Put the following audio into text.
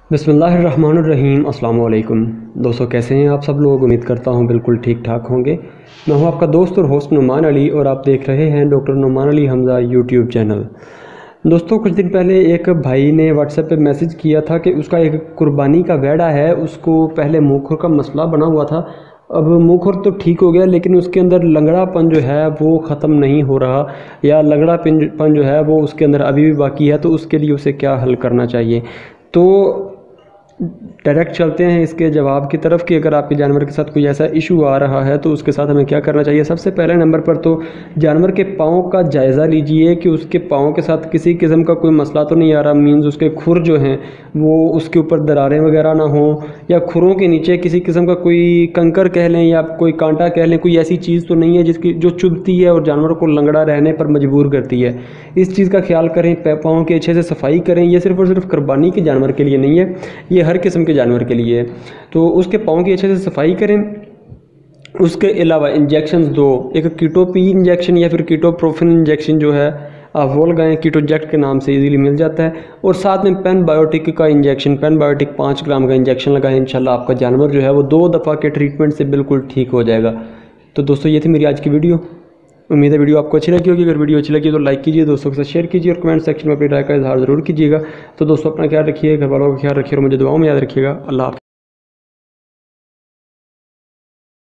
बिस्मिल्लाहिर्रहमानिर्रहीम। अस्सलाम वालेकुम दोस्तों, कैसे हैं आप सब लोग। उम्मीद करता हूं बिल्कुल ठीक ठाक होंगे। मैं हूं आपका दोस्त और होस्ट नुमान अली और आप देख रहे हैं doctor Numan Ali Hamza YouTube channel. दोस्तों, कुछ दिन पहले एक भाई ने व्हाट्सएप पे मैसेज किया था कि उसका एक कुर्बानी का वेड़ा है, उसको पहले मुँह खुर का मसला बना हुआ था। अब मुँह खुर तो ठीक हो गया, लेकिन उसके अंदर लंगड़ापन जो है वो ख़त्म नहीं हो रहा, या लंगड़ापन जो है वो उसके अंदर अभी भी बाकी है। तो उसके लिए उसे क्या हल करना चाहिए, तो डायरेक्ट चलते हैं इसके जवाब की तरफ कि अगर आपके जानवर के साथ कोई ऐसा इशू आ रहा है तो उसके साथ हमें क्या करना चाहिए। सबसे पहले नंबर पर तो जानवर के पाँव का जायज़ा लीजिए कि उसके पाँव के साथ किसी किस्म का कोई मसला तो नहीं आ रहा। मीन्स उसके खुर जो हैं वो उसके ऊपर दरारें वगैरह ना हो, या खुरों के नीचे किसी किस्म का कोई कंकर कह लें या कोई कांटा कह लें, कोई ऐसी चीज़ तो नहीं है जिसकी जो चुभती है और जानवर को लंगड़ा रहने पर मजबूर करती है। इस चीज़ का ख्याल करें। पाँव की अच्छे से सफाई करें। ये सिर्फ़ और सिर्फ कुर्बानी के जानवर के लिए नहीं है, ये हर किस्म के जानवर के लिए है। तो उसके पाँव की अच्छे से सफाई करें। उसके अलावा इंजेक्शन दो, एक कीटोपी इंजेक्शन या फिर कीटोप्रोफिन इंजेक्शन जो है आप वो लगाएं, कीटोजेक्ट के नाम से इजीली मिल जाता है। और साथ में पेन बायोटिक का इंजेक्शन, पेन बायोटिक 5 ग्राम का इंजेक्शन लगाएं। इंशाल्लाह आपका जानवर जो है वो 2 दफ़ा के ट्रीटमेंट से बिल्कुल ठीक हो जाएगा। तो दोस्तों, ये थी मेरी आज की वीडियो। उम्मीद है वीडियो आपको अच्छी लगी होगी। अगर वीडियो अच्छी लगी तो लाइक कीजिए, दोस्तों के साथ शेयर कीजिए और कमेंट सेक्शन में अपनी राय का इजहार ज़रूर कीजिएगा। तो दोस्तों, अपना ख्याल रखिए, घर वालों का ख्याल रखिए और मुझे दुआओं में याद रखिएगा। अल्लाह हाफ़िज़।